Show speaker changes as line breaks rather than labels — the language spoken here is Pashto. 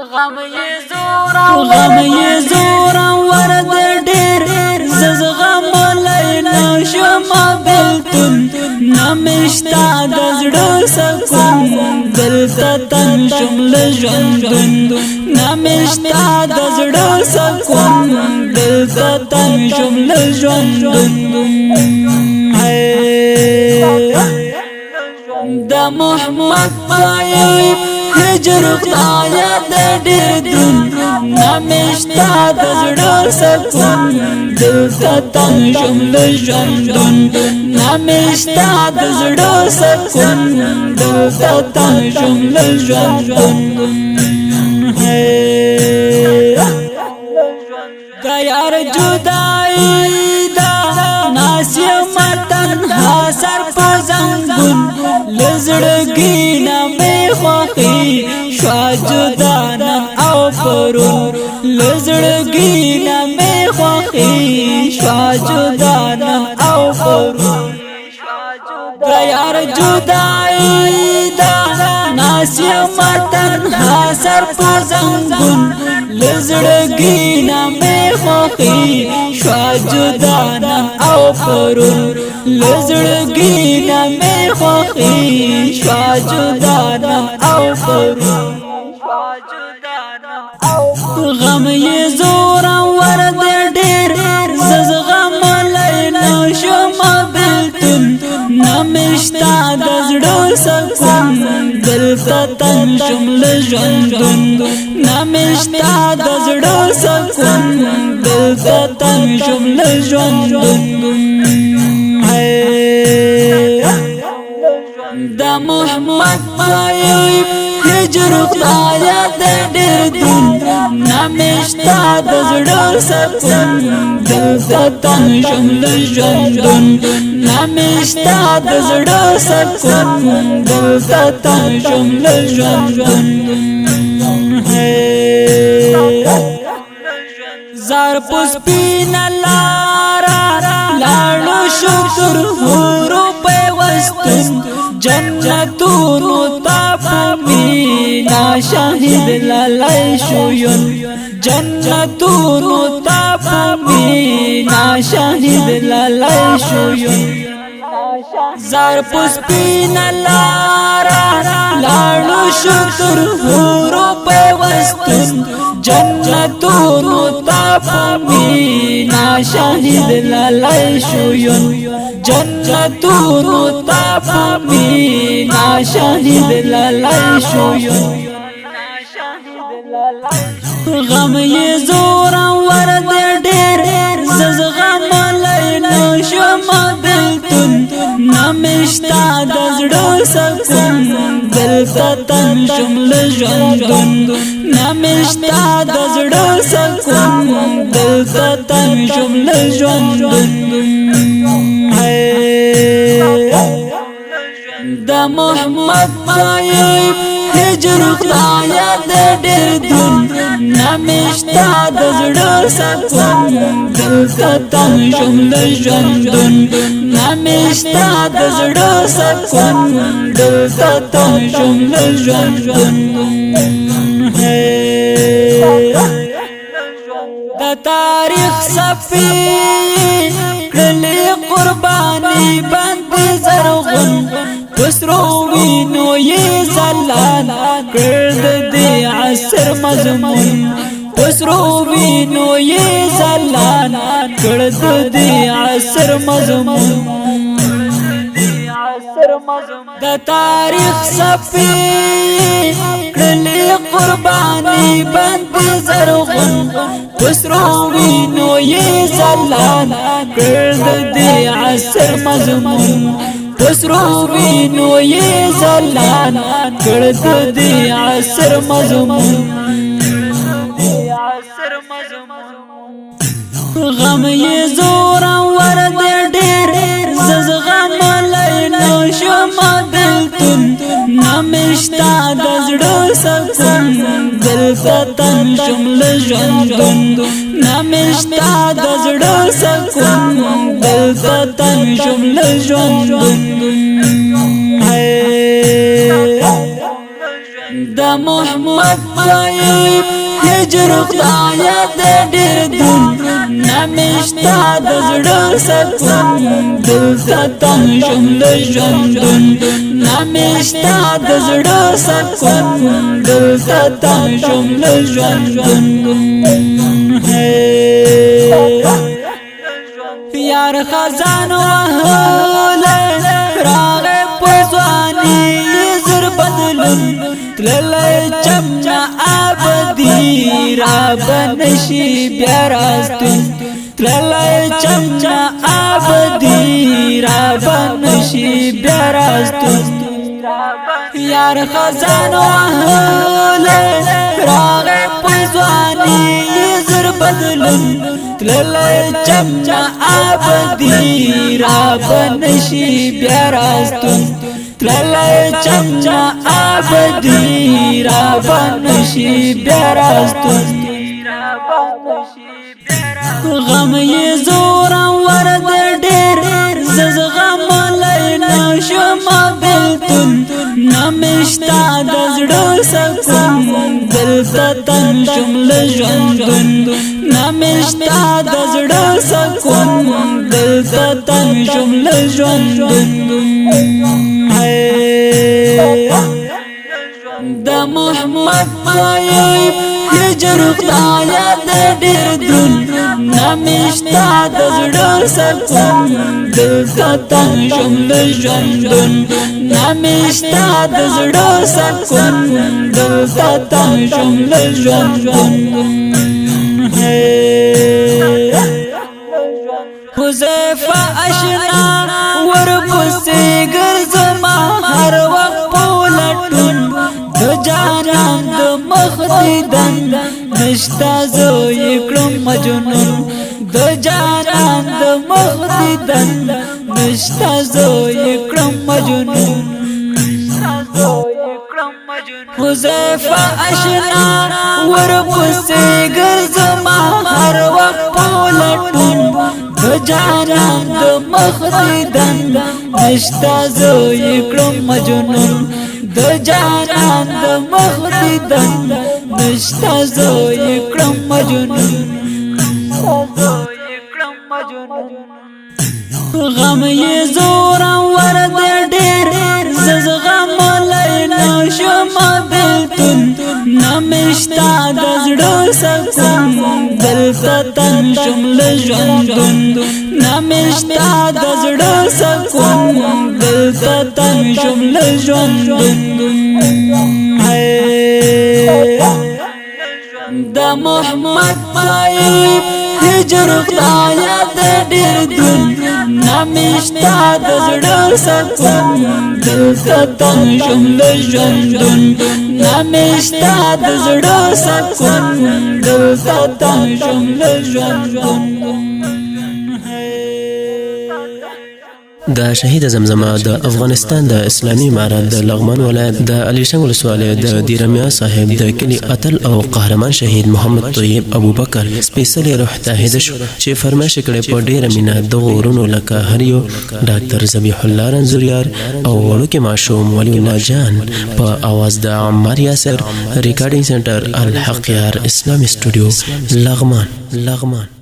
غم یې زورا ورد ډېر زغم لینا شما بلتون نمشتا د زړه سکون دلته تن شمل ژوندون نمشتا د زړه سکون دلته تن شمل ژوندون د محمد طيب هجر خدایا د ډېر دون نمشتا د زړه سکون دلته تن شمل ژوندون نمشتا د زړه سکون دلته تن شمل ژوندون د یار جدائی دا ناسیم تنها سر په زنګون لزړګي نه مې خوښي شوا جدا نن او پرون لزړګي نه مې خوښي شوا جدا نن او پرون د یار جدائی دا ناسیم تنها سر په زنګون لزړګي نه مې خوښي شوا جدا نن او پرون لزړګي نه مې خوښي شوا جدا نن او پرون غم یې زورا ورد ډېر زغم لینا شما بلتون نمشتا د زړه سکون دلته تن شمل ژوندون نمشتا د زړه سکون دلته تن شمل ژوندون د محمد طيب هجر خدایا د ډېر دون نمشتا د زړه سکون دلته تن شمل ژوندون نمشتا د زړه سکون دلته تن شمل ژوندون زار پسپین لارا لاړو شکر هورو پیوستون جنتونو تا پمینا شاهد لالای شویون جنتونو تا پمینا شاهد لالای شویون زار پسپین لارا لاړو شکر هورو پیوستون جنتونو تا پمینا شاهد لالای شویون جنتونو تا پمینا شاهد لالای شویون غم یې زورا ورد ډېر زغم لینا شما بلتون نمشتا د زړه سکون دلته تن شمل ژوندون نمشتا د زړه سکون دلته تن شمل ژوندون د محمد طيب هجر خدایا د ډېر دون نمشتا د زړه سکون دلته تن شمل ژوندون نمشتا د زړه سکون دلته تن شمل ژوندون د تاریخ صفی کلی قربانی بند زرغون وسرو وینو یې زلال کړد دې عصر مضمون وسرو وینو یې زلال کړد دې عصر مضمون د تاریخ صفی کلی قربانی بند زرغون وسرو وینو یې زلال کړد دې عصر مضمون وسرو وینو یې زلال کړد دې عصر مضمون غم یې زورا ورد ډېر زغم لینا شما بلتون نمشتا د زړه سکون دلته تن شمل ژوندون نمشتا د زړه سکون دلته تن شمل ژوندون د دا محمد طيب هجر خدایا د ډېر دون نمشتا د زړه سکون دلته تم شم له ژوندون نمشتا د زړه سکون دلته تم شم له ژوندون یار خزان وهله راغه پزوانی زر بدلون تللی چمنا آبدی را بنشی بیاراستون تللی چمنا آبدی را بنشی بیاراستون یار خزان وهله راغه پزوانی زر بدلون تللی چمنا آبدی را بنشی بیاراستون تللی چمنا آبدی را بنشی بیاراستون غم یې زورم ورد ډېر زز غم لای نشم بلتون نمشتا د زړه سکون دلته تم شم له ژوندون نمشتا د زړه سکون دلته تم شم له ژوندون دا محمد طيب هجر خدایا د ډېر دون نمشتا د زړه سکون دلته تم شم له ژوندون نمشتا د زړه سکون دلته تم شم له ژوندون حذیفه اشنا ورپسې ګرځما هر وخت په لټون د جانان د مخ دیدن نشتا زه یې کړم مجنون د جانان د مخ دیدن نشتا زه یې کړم مجنون حذیفه اشنا ورپسې ګرځما هر وخت په لټون د جانان د مخ دیدن نشتا زه یې کړم مجنون د جانان د مخ دیدن نشتا زه یې کړم مجنون غم یې زورم ورد ډېر زز غم لای نشم بلتون نمشتا د زړه سکون دلته تم شم له ژوندون نمشتا د زړه سکون دلته تم شم له ژوندون دا محمد طيب هجر خدایا د ډېر دون نمشتا د زړه سکون دلته تم شم له ژوندون نمشتا د زړه سکون دلته تم شم له ژوندون
د شهید زمزمه د افغانستان د اسلامي امارت د لغمان ولایت د علیشنګ ولسوالۍ د دیرمیا صاحب د کلی اتل او قهرمان شهید محمد طیب ابوبکر سپیشلی روح ته هدیه شو چې فرمایش کړي په ډیره مینه د غورونو لکه هریو ډاکټر ذبیح الله رنزوریار او وړوکی ماشوم ولی الله جان په आवाज د عمار یاسر ریکارډینګ سنټر الحق یار اسلامي سټوډیو لغمان